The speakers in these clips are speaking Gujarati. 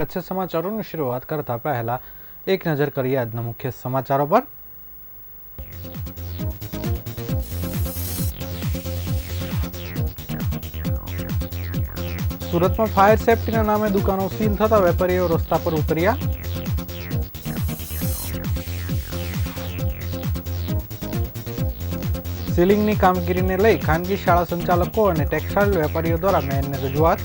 સ્વાગત છે સમાચારોની શરૂઆત કરતા પહેલા એક નજર કરીએ આજના મુખ્ય સમાચારો પર। સુરતમાં ફાયર સેફટીના નામે દુકાનો સીલ થતા વેપારીઓ રસ્તા પર ઉતર્યા। સીલિંગની કામગીરીને લઈ ખાનગી શાળા સંચાલકો અને ટેક્સટાઇલ વેપારીઓ દ્વારા મેયરને રજૂઆત।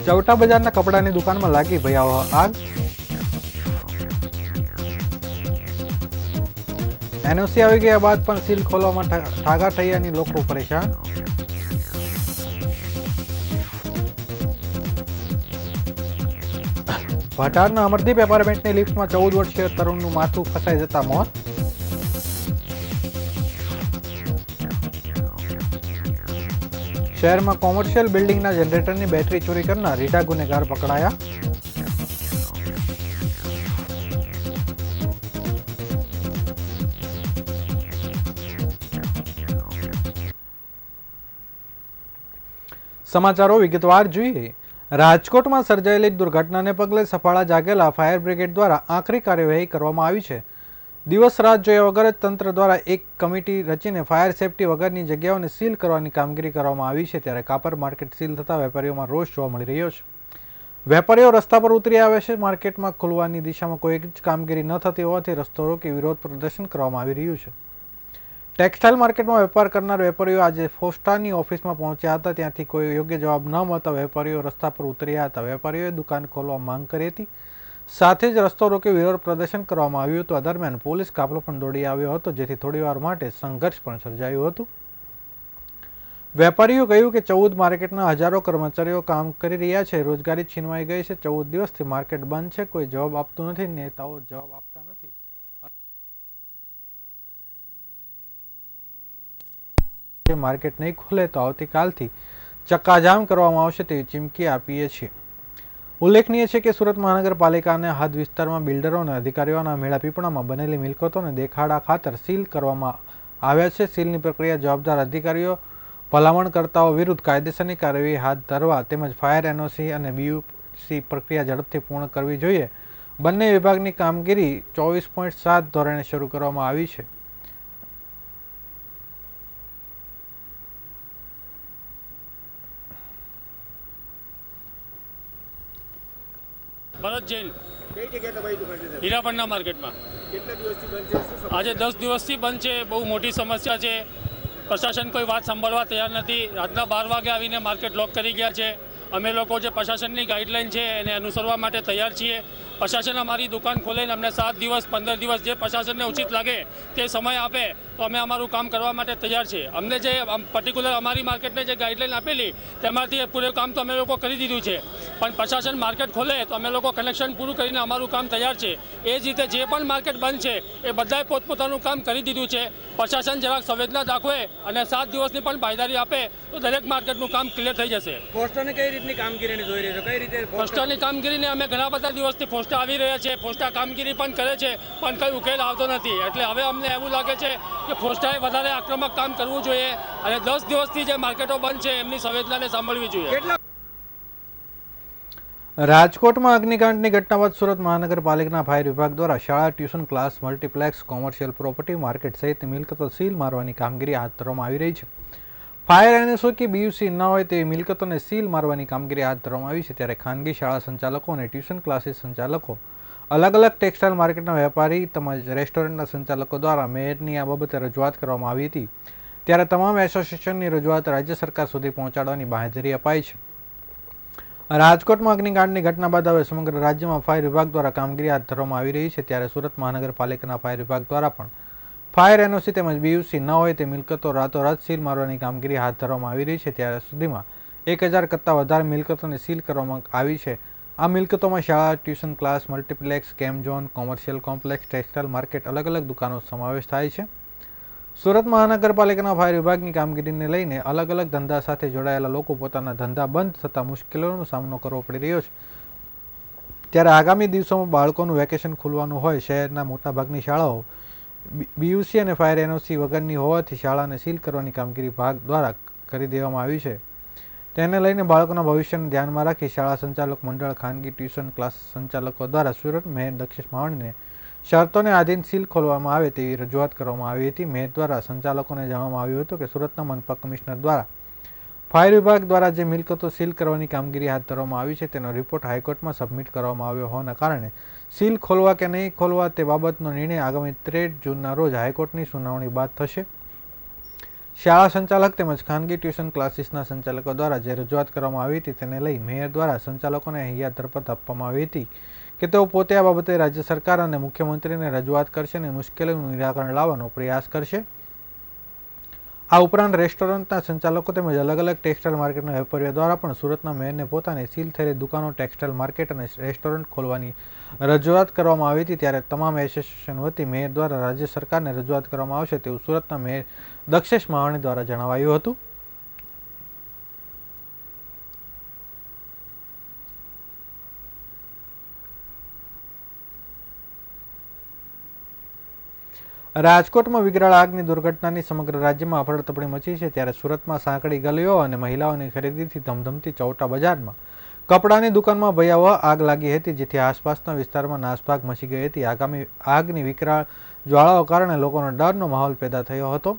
ચૌટા બજારના કપડાની દુકાનમાં લાગી ભયાવહ આગ। એનઓસી આવી ગયા બાદ પણ સીલ ખોલવામાં ઠાગા થયાની લોકો પરેશાન। ભટારના અમરદીપ એપાર્ટમેન્ટની લિફ્ટમાં 14 વર્ષીય તરુણનું માથું ફસાઈ જતા મોત। શહેરમાં કોમર્શિયલ બિલ્ડિંગના જનરેટરની બેટરી ચોરી કરનાર રીઢા ગુનેગાર પકડાયા। સમાચારો વિગતવાર જોઈએ। રાજકોટમાં સર્જાયેલી દુર્ઘટનાને પગલે સફાળા જાગેલા ફાયર બ્રિગેડ દ્વારા આખરી કાર્યવાહી કરવામાં આવી છે। દિવસ રાત જોયા વગર જ તંત્ર દ્વારા એક કમિટી રચીને ફાયર સેફટી વગરની જગ્યાઓને સીલ કરવાની કામગીરી કરવામાં આવી છે। ત્યારે કાપર માર્કેટ સીલ થતા વેપારીઓમાં રોષ જોવા મળી રહ્યો છે। વેપારીઓ રસ્તા પર ઉતરી આવે છે। માર્કેટમાં ખુલવાની દિશામાં કોઈ જ કામગીરી ન થતી હોવાથી રસ્તો રોકી વિરોધ પ્રદર્શન કરવામાં આવી રહ્યું છે। ટેક્સટાઇલ માર્કેટમાં વેપાર કરનાર વેપારીઓ આજે ફોસ્ટાની ઓફિસમાં પહોંચ્યા હતા। ત્યાંથી કોઈ યોગ્ય જવાબ ન મળતા વેપારીઓ રસ્તા પર ઉતર્યા હતા। વેપારીઓએ દુકાન ખોલવા માંગ કરી હતી, સાથે જ રસ્તો રોકી વિરોધ પ્રદર્શન કરવામાં આવ્યું હતું। આ દરમિયાન પોલીસ કાફલો પણ દોડી આવ્યો હતો, જેથી થોડીવાર માટે સંઘર્ષ પણ સર્જાયું હતું। વેપારીઓ કહ્યું કે 14 માર્કેટના હજારો કર્મચારીઓ કામ કરી રહ્યા છે, રોજગારી છીનવાઈ ગઈ છે। 14 દિવસથી માર્કેટ બંધ છે, કોઈ જવાબ આપતું નથી, નેતાઓ જવાબ આપતા નથી। માર્કેટ નહીં ખુલે તો આવતીકાલથી ચક્કાજામ કરવામાં આવશે તેવી ચીમકી આપીએ છીએ। ઉલ્લેખનીય છે કે સુરત મહાનગરપાલિકાના હદ વિસ્તારમાં બિલ્ડરો અને અધિકારીઓના મેળાપીપણામાં બનેલી મિલકતોને દેખાડા ખાતર સીલ કરવામાં આવ્યા છે। સીલની પ્રક્રિયા જવાબદાર અધિકારીઓ ભલામણકર્તાઓ વિરુદ્ધ કાયદેસરની કાર્યવાહી હાથ ધરવા તેમજ ફાયર એનઓસી અને બીયુસી પ્રક્રિયા ઝડપથી પૂર્ણ કરવી જોઈએ। બંને વિભાગની કામગીરી 24.7 ધોરણે શરૂ કરવામાં આવી છે। ભરત જૈન કઈ જગ્યાએ તમારી દુકાન છે? હીરાપણના માર્કેટમાં કેટલા દિવસથી બંધ છે? શું આજે 10 દિવસથી બંધ છે। બહુ મોટી સમસ્યા છે। પ્રશાસન કોઈ વાત સાંભળવા તૈયાર નથી। રાતના 12 વાગે આવીને માર્કેટ લોક કરી ગયા છે। અમે લોકો જે પ્રશાસનની ગાઈડલાઈન છે એને અનુસરવા માટે તૈયાર છીએ। પ્રશાસન અમારી દુકાન ખોલીને અમને 7 દિવસ 15 દિવસ જે પ્રશાસનને ઉચિત લાગે તે સમય આપે તો અમે અમારું કામ કરવા માટે તૈયાર છીએ। અમને જે પર્ટિક્યુલર અમારી માર્કેટને જે ગાઈડલાઈન આપેલી તેમાંથી પૂરું કામ તો અમે લોકો કરી દીધું છે, પણ પ્રશાસન માર્કેટ ખોલે તો અમે લોકો કનેક્શન પૂરું કરીને અમારું કામ તૈયાર છે। એ જ રીતે જે પણ માર્કેટ બંધ છે એ બધાએ પોતપોતાનું કામ કરી દીધું છે। પ્રશાસન જરાક સંવેદના દાખવે અને 7 દિવસની પણ બાંયધારી આપે તો દરેક માર્કેટનું કામ ક્લિયર થઈ જશે। પોસ્ટરની કઈ રીતની કામગીરીને જોઈ રહ્યા છો? કઈ રીતે પોસ્ટરની કામગીરીને અમે ઘણા બધા દિવસથી પોસ્ટર આવી રહ્યા છે, પોસ્ટર કામગીરી પણ કરે છે, પણ કંઈ ઉકેલ આવતો નથી। એટલે હવે અમને એવું લાગે છે કે પોસ્ટરે વધારે આક્રમક કામ કરવું જોઈએ અને 10 દિવસથી જે માર્કેટો બંધ છે એમની સંવેદનાને સાંભળવી જોઈએ। રાજકોટમાં અગ્નિકાંડની ઘટના બાદ સુરત મહાનગરપાલિકાના ફાયર વિભાગ દ્વારા શાળા, tuition class, multiplex, commercial property, market સહિતની મિલકતો સીલ મારવાની કામગીરી હાથ ધરવામાં આવી રહી છે। ફાયર એનઓસી કે બીયુસી ન હોય તેવી મિલકતોને સીલ મારવાની કામગીરી હાથ ધરવામાં આવી છે। ત્યારે ખાનગી શાળા સંચાલકો અને ટ્યુશન ક્લાસીસ સંચાલકો, અલગ અલગ ટેક્સટાઇલ માર્કેટના વેપારી તેમજ રેસ્ટોરન્ટના સંચાલકો દ્વારા મેયરની આ બાબતે રજૂઆત કરવામાં આવી હતી। ત્યારે તમામ એસોસિએશનની રજૂઆત રાજ્ય સરકાર સુધી પહોંચાડવાની બાંહેધરી અપાઈ છે। રાજકોટમાં અગ્નિકાંડની ઘટના બાદ હવે સમગ્ર રાજ્યમાં ફાયર વિભાગ દ્વારા કામગીરી હાથ ધરવામાં આવી રહી છે। ત્યારે સુરત મહાનગરપાલિકાના ફાયર વિભાગ દ્વારા પણ ફાયર એનઓસી તેમજ બીયુસી ન હોય તે મિલકતો રાતોરાત સીલ મારવાની કામગીરી હાથ ધરવામાં આવી રહી છે। ત્યારે સુધીમાં 1000 કરતાં વધારે મિલકતોને સીલ કરવામાં આવી છે। આ મિલકતોમાં શાળા, tuition class, multiplex, game zone, commercial complex, textile market, અલગ અલગ દુકાનો સમાવેશ થાય છે। સુરત મહાનગરપાલિકાના ફાયર વિભાગની કામગીરીને લઈને અલગ અલગ ધંધા સાથે જોડાયેલા લોકો પોતાના ધંધા બંધ થતાં મુશ્કેલીઓનો સામનો કરવો પડી રહ્યો છે। ત્યારે આગામી દિવસોમાં બાળકોનું વેકેશન ખુલવાનું હોય, શહેરના મોટાભાગની શાળાઓ બીયુસી અને ફાયર એનઓસી વગરની હોવાથી શાળાને સીલ કરવાની કામગીરી વિભાગ દ્વારા કરી દેવામાં આવી છે. તેને લઈને બાળકોના ભવિષ્યને ધ્યાનમાં રાખી શાળા સંચાલક મંડળ, ખાનગી ટ્યુશન ક્લાસ સંચાલકો દ્વારા સુરત મેયર દક્ષેશ માવાણીને શરતોને આધીન સીલ ખોલવામાં આવે તેવી રજૂઆત કરવામાં આવી હતી. મેયર દ્વારા સંચાલકોને જણાવવામાં આવ્યું હતું કે સુરતના મનપા કમિશનર દ્વારા ફાયર વિભાગ દ્વારા જે મિલકતો સીલ કરવાની કામગીરી હાથ ધરવામાં આવી છે તેનો રિપોર્ટ હાઈકોર્ટમાં સબમિટ કરવામાં આવ્યો હોવાના કારણે સીલ ખોલવા કે નહીં ખોલવા તે બાબતનો નિર્ણય આગામી 13 જૂનના રોજ હાઈકોર્ટની સુનાવણી બાદ થશે. શાળા સંચાલક તેમજ ખાનગી ટ્યુશન ક્લાસીસના સંચાલકો દ્વારા જે રજૂઆત કરવામાં આવી હતી તેને લઈ મેયર દ્વારા સંચાલકોને હૈયા ધરપત આપવામાં આવી હતી કે તેઓ પોતે આ બાબતે રાજ્ય સરકાર અને મુખ્યમંત્રીને રજૂઆત કરશે અને મુશ્કેલીનું નિરાકરણ લાવવાનો પ્રયાસ કરશે. આ ઉપરાંત રેસ્ટોરન્ટના સંચાલકો તેમજ અલગ અલગ ટેક્સટાઇલ માર્કેટના વેપારીઓ દ્વારા પણ સુરતના મેયરને પોતાની સીલ થયેલી દુકાનો, ટેક્સટાઇલ માર્કેટ અને રેસ્ટોરન્ટ ખોલવાની રજૂઆત કરવામાં આવી હતી. ત્યારે તમામ એસોસિએશન વતી મેયર દ્વારા રાજ્ય સરકારને રજૂઆત કરવામાં આવશે તેવું સુરતના મેયર દક્ષેશ માવાણી દ્વારા જણાવાયું હતું. રાજકોટમાં વિકરાળ આગની દુર્ઘટનાની સમગ્ર રાજ્યમાં અફડાતફડી મચી છે. ત્યારે સુરતમાં સાંકડી ગલીઓ અને મહિલાઓની ખરીદીથી ધમધમતી ચૌટા બજારમાં કપડાની દુકાનમાં ભયાવહ આગ લાગી હતી, જેથી આસપાસના વિસ્તારમાં નાસભાગ મચી ગઈ હતી. આગામી આગની વિકરાળ જ્વાળાઓ કારણે લોકોનો ડરનો માહોલ પેદા થયો હતો.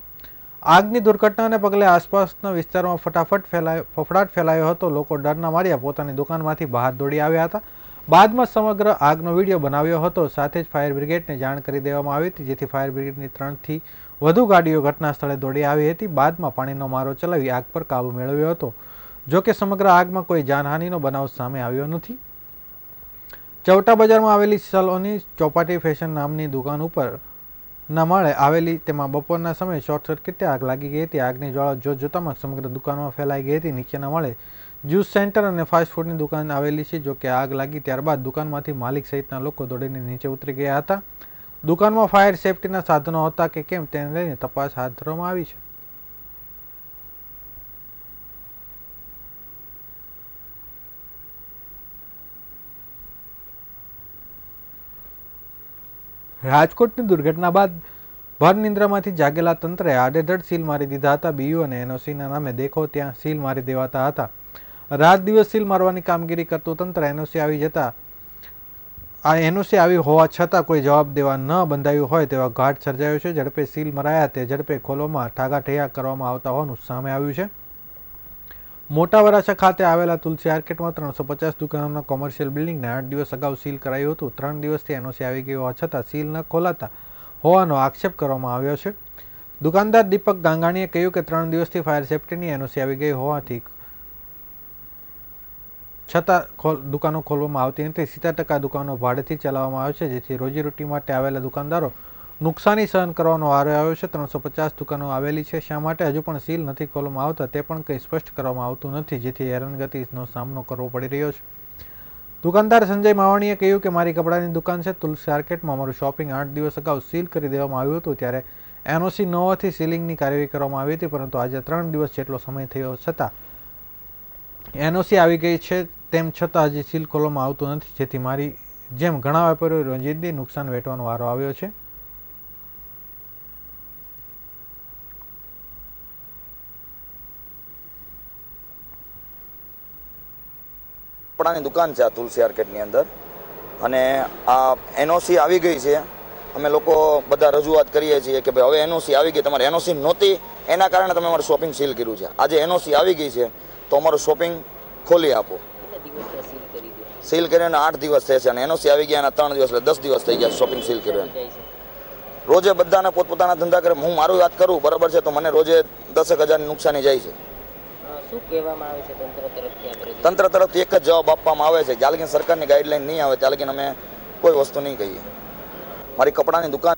આગની દુર્ઘટનાને પગલે આસપાસના વિસ્તારમાં ફફડાટ ફેલાયો હતો. લોકો ડરના માર્યા પોતાની દુકાનમાંથી બહાર દોડી આવ્યા હતા. બાદમાં સમગ્ર આગનો વિડીયો બનાવ્યો હતો. સાથે જ ફાયર બ્રિગેડને જાણ કરી દેવામાં આવી હતી, જેથી ફાયર બ્રિગેડની 3 થી વધુ ગાડીઓ ઘટના સ્થળે દોડી આવી હતી. બાદમાં પાણીનો મારો ચલાવી આગ પર કાબુ મેળવ્યો હતો. જો કે સમગ્ર આગમાં કોઈ જાનહાનિનો બનાવ સામે આવ્યો નથી. ચૌટા બજારમાં આવેલી સલોની ચોપાટી ફેશન નામની દુકાન ઉપરના માળે આવેલી તેમાં બપોરના સમયે શોર્ટ સર્કિટથી આગ લાગી ગઈ હતી. આગની જ્વાળા જોતામાં સમગ્ર દુકાનમાં ફેલાઈ ગઈ હતી. નીચેના માળે જ્યુસ સેન્ટર અને ફાસ્ટ ફૂડની દુકાન આવેલી છે. જો કે આગ લાગી ત્યારબાદ દુકાનમાંથી માલિક સહિતના લોકો દોડીને નીચે ઉતરી ગયા હતા. દુકાનમાં ફાયર સેફટીના સાધનો હતા કે કેમ તેને લઈને તપાસ હાથ ધરવામાં આવી છે. રાજકોટની દુર્ઘટના બાદ ભર નિંદ્રામાંથી જાગેલા તંત્રે આડેધડ સીલ મારી દીધા હતા. બીયુ અને એનઓસીના નામે દેખો ત્યાં સીલ મારી દેવાતા હતા. રાત દિવસ સીલ મારવાની કામગીરી કરતું તંત્ર એનઓસી આવી હોવા છતાં કોઈ જવાબ દેવા ન બંધાયું હોય તેવા ઘાટ સર્જાયો છે. ઝડપે સીલ મરાયા તે ઝડપે ખોલવામાં ઠાગાઠૈયા કરવામાં આવતા હોવાનું સામે આવ્યું છે. મોટા વરાછા ખાતે આવેલા તુલસી માર્કેટમાં 350 દુકાનોના કોમર્શિયલ બિલ્ડિંગને 8 દિવસ અગાઉ સીલ કરાયું હતું. 3 દિવસથી એનઓસી આવી ગઈ હોવા છતાં સીલ ન ખોલાતા હોવાનો આક્ષેપ કરવામાં આવ્યો છે. દુકાનદાર દીપક ગાંગાણીએ કહ્યું કે 3 દિવસથી ફાયર સેફટીની એનઓસી આવી ગઈ હોવાથી છતાં દુકાનો ખોલવામાં આવતી નથી. 70% દુકાનો ભાડેથી ચલાવવામાં આવે છે, જેથી રોજીરોટી માટે આવેલા દુકાનદારો નુકસાની સહન કરવાનો વારો આવ્યો છે. 350 દુકાનો આવેલી છે, શા માટે હજુ પણ સીલ નથી ખોલવામાં આવતા તે પણ કંઈ સ્પષ્ટ કરવામાં આવતું નથી, જેથી હેરાનગતિનો સામનો કરવો પડી રહ્યો છે. દુકાનદાર સંજય માવાણીએ કહ્યું કે મારી કપડાની દુકાન છે તુલસી માર્કેટમાં. મારું શોપિંગ 8 દિવસ અગાઉ સીલ કરી દેવામાં આવ્યું હતું. ત્યારે એનઓસી ન હોવાથી સીલિંગની કાર્યવાહી કરવામાં આવી હતી, પરંતુ આજે 3 દિવસ જેટલો સમય થયો છતાં એનઓસી આવી ગઈ છે તેમ છતાં હજી સીલ ખોલવામાં આવતું નથી, જેથી મારી જેમ ઘણા વેપારીઓ રોજિંદી નુકસાન વેઠવાનો વારો આવ્યો છે. કપડાની દુકાન છે આ તુલસી માર્કેટની અંદર, અને આ એનઓસી આવી ગઈ છે. અમે લોકો બધા રજૂઆત કરીએ છીએ કે ભાઈ હવે એનઓસી આવી ગઈ, તમારે એનઓસી નહોતી એના કારણે તમે અમારું શોપિંગ સીલ કર્યું છે. આજે એનઓસી આવી ગઈ છે તો અમારું શોપિંગ ખોલી આપો. સીલ કરીને 8 દિવસ થયા છે અને એનઓસી આવી ગયા એના 3 દિવસ એટલે 10 દિવસ થઈ ગયા શોપિંગ સીલ કર્યું. રોજે બધાને પોતપોતાના ધંધા કરે. હું મારું વાત કરું બરાબર છે તો મને રોજે 10,000ની નુકસાની જાય છે. શું કહેવામાં આવે છે તંત્ર તરફથી? તંત્ર તરફથી એક જ જવાબ આપવામાં આવે છે, જ્યાં લગીન સરકારની ગાઈડલાઈન નહીં આવે ત્યાં લગીન અમે કોઈ વસ્તુ નહીં કહીએ. મારી કપડાની દુકાન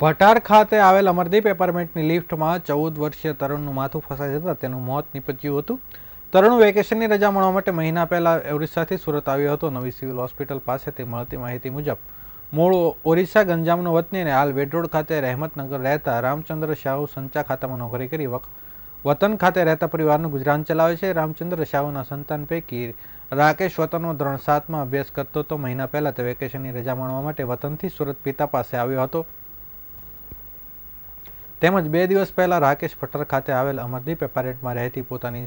ભટાર ખાતે આવેલ અમરદીપ એપાર્ટમેન્ટની લિફ્ટમાં 14 વર્ષીય તરુણનું માથું ફસાઈ જતાં તેનું મોત નીપજ્યું હતું. તરુણ વેકેશનની રજા મળવા માટે મહિના પહેલા ઓરિસ્સાથી સુરત આવ્યો હતો. નવી સિવિલ હોસ્પિટલ પાસેથી મળતી માહિતી મુજબ મૂળ ઓરિસ્સા ગંજામનો વતની અને હાલ વેડરોડ ખાતે રહેમતનગર રહેતા રામચંદ્ર શાહુ સંચા ખાતામાં નોકરી કરી વતન ખાતે રહેતા પરિવારનું ગુજરાન ચલાવે છે. રામચંદ્ર શાહુના સંતાન પૈકી રાકેશ વતનનો ધોરણ 7માં અભ્યાસ કરતો હતો. મહિના પહેલા તે વેકેશનની રજા માણવા માટે વતનથી સુરત પિતા પાસે આવ્યો હતો. તેમજ 2 દિવસ પહેલા રાકેશ પઠ્ઠર ખાતે આવેલ અમરદીપ એપાર્ટમેન્ટમાં રહેતી પોતાની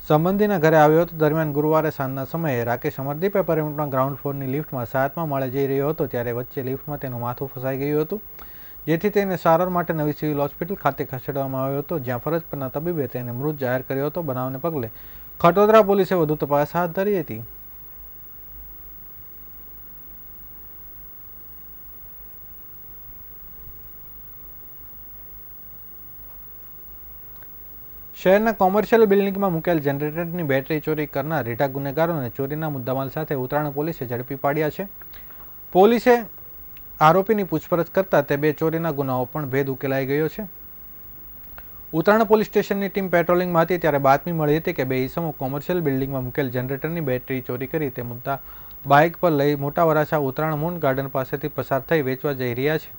સંબંધીના ઘરે આવ્યો હતો. દરમિયાન ગુરુવારે સાંજના સમયે રાકેશ અમરદીપ એપાર્ટમેન્ટમાં ગ્રાઉન્ડ ફ્લોરની લિફ્ટમાં 7મા માળે જઈ રહ્યો હતો. ત્યારે વચ્ચે લિફ્ટમાં તેનું માથું ફસાઈ ગયું હતું, જેથી તેને સારવાર માટે નવી સિવિલ હોસ્પિટલ ખાતે ખસેડવામાં આવ્યો હતો, જ્યાં ફરજ પરના તબીબે તેને મૃત જાહેર કર્યો હતો. બનાવને પગલે ખટોદરા પોલીસે વધુ તપાસ હાથ ધરી હતી. શહેરના કોમર્શિયલ બિલ્ડિંગમાં મૂકેલ જનરેટરની બેટરી ચોરી કરનાર રીઢા ગુનેગારોને ચોરીના મુદ્દામાલ સાથે ઉત્તરાયણ પોલીસે ઝડપી પાડ્યા છે. પોલીસે આરોપીની પૂછપરછ કરતા તે 2 ચોરીના ગુનાઓ પણ ભેદ ઉકેલાઈ ગયો છે. ઉત્તરાયણ પોલીસ સ્ટેશનની ટીમ પેટ્રોલિંગમાં હતી ત્યારે બાતમી મળી હતી કે 2 ઈસમો કોમર્શિયલ બિલ્ડિંગમાં મૂકેલ જનરેટરની બેટરી ચોરી કરી તે મુદ્દા બાઇક પર લઈ મોટા વરાછા ઉત્તરાયણ મૂન ગાર્ડન પાસેથી પસાર થઈ વેચવા જઈ રહ્યા છે.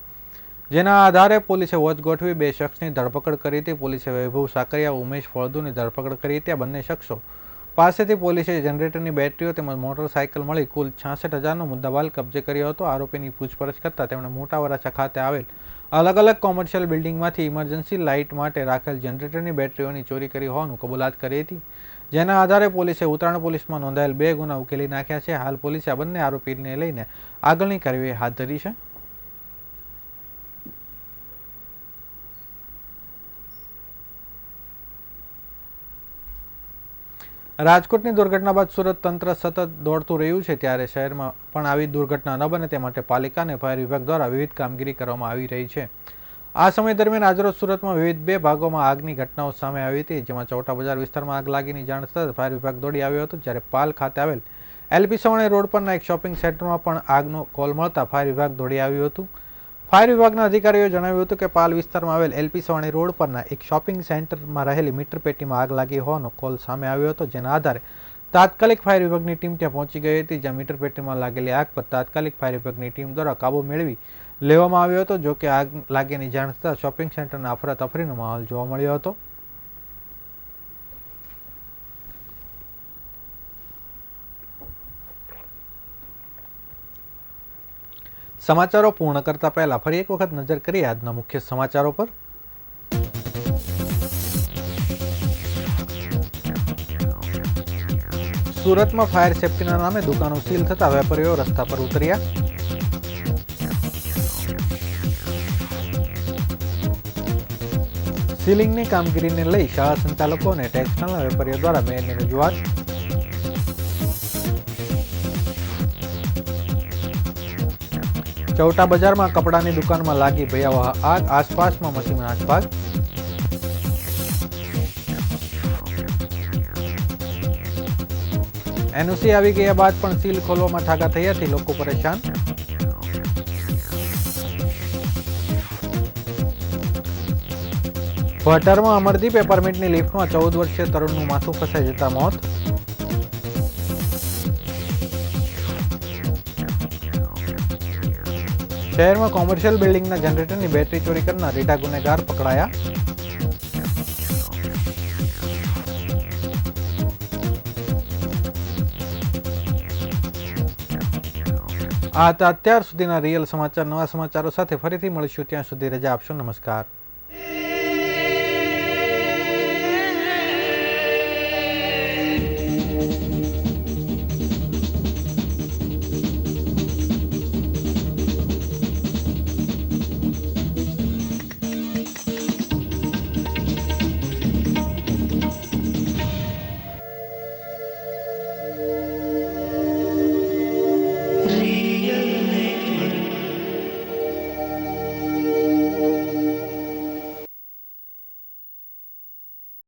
જેના આધારે પોલીસે વોચ ગોઠવી 2 શખ્સની ધરપકડ કરી હતી. પોલીસે વૈભવ સાકરિયા, ઉમેશ ફળદુની ધરપકડ કરી હતી. આ બંને શખ્સો પાસેથી પોલીસે જનરેટરની બેટરીઓ તેમજ મોટરસાયકલ મળી કુલ 66,000નો મુદ્દામાલ કબજે કર્યો હતો. આરોપીની પૂછપરછ કરતા તેમણે મોટા વરાછા ખાતે આવેલ અલગ અલગ કોમર્શિયલ બિલ્ડિંગમાંથી ઇમરજન્સી લાઇટ માટે રાખેલ જનરેટરની બેટરીઓની ચોરી કરી હોવાનું કબૂલાત કરી હતી. જેના આધારે પોલીસે ઉત્તરાયણ પોલીસમાં નોંધાયેલ 2 ગુના ઉકેલી નાખ્યા છે. હાલ પોલીસે આ બંને આરોપીને લઈને આગળની કાર્યવાહી હાથ ધરી છે. રાજકોટની દુર્ઘટના બાદ સુરત તંત્ર સતત દોડતું રહ્યું છે, ત્યારે શહેરમાં પણ આવી દુર્ઘટના ન બને તે માટે પાલિકા અને ફાયર વિભાગ દ્વારા વિવિધ કામગીરી કરવામાં આવી રહી છે. આ સમય દરમિયાન આજરોજ સુરતમાં વિવિધ 2 ભાગોમાં આગની ઘટનાઓ સામે આવી હતી, જેમાં ચૌટા બજાર વિસ્તારમાં આગ લાગીની જાણ થતાં ફાયર વિભાગ દોડી આવ્યો હતો. જ્યારે પાલ ખાતે આવેલ એલપી સવાણી રોડ પરના એક શોપિંગ સેન્ટરમાં પણ આગનો કોલ મળતા ફાયર વિભાગ દોડી આવ્યું હતું. ફાયર વિભાગના અધિકારીઓએ જણાવ્યું હતું કે પાલ વિસ્તારમાં આવેલ એલપી સવાણી રોડ પરના એક શોપિંગ સેન્ટરમાં રહેલી મીટર પેટીમાં આગ લાગી હોવાનો કોલ સામે આવ્યો હતો, જેના આધારે તાત્કાલિક ફાયર વિભાગની ટીમ ત્યાં પહોંચી ગઈ હતી, જ્યાં મીટર પેટીમાં લાગેલી આગ પર તાત્કાલિક ફાયર વિભાગની ટીમ દ્વારા કાબુ મેળવી લેવામાં આવ્યો હતો. જો કે આગ લાગ્યાની જાણ થતાં શોપિંગ સેન્ટરના અફરાતફરીનો માહોલ જોવા મળ્યો હતો. સમાચારો પૂર્ણ કરતા પહેલા ફરી એક વખત નજર કરીએ આજના મુખ્ય સમાચારો પર. સુરતમાં ફાયર સેફટીના નામે દુકાનો સીલ થતા વેપારીઓ રસ્તા પર ઉતર્યા. સીલિંગની કામગીરીને લઈ શાળા સંચાલકો અને ટેક્સટાઇલના વેપારીઓ દ્વારા મેયરની રજૂઆત. ચૌટા બજારમાં કપડાની દુકાનમાં લાગી ભયાવહ આગ, આસપાસમાં મચી નાસભાગ. એનઓસી આવી ગયા બાદ પણ સીલ ખોલવામાં ઠાકા થયાથી લોકો પરેશાન. ભટારમાં અમરદીપ એપાર્ટમેન્ટની લિફ્ટમાં 14 વર્ષીય તરુણનું માથું ફસાઈ જતા મોત. શહેરમાં કોમર્શિયલ બિલ્ડિંગના જનરેટરની બેટરી ચોરી કરનાર રીઢા ગુનેગાર પકડાયા. આ હતા અત્યાર સુધીના રિયલ સમાચાર. નવા સમાચારો સાથે ફરીથી મળીશું, ત્યાં સુધી રજા આપશો. નમસ્કાર.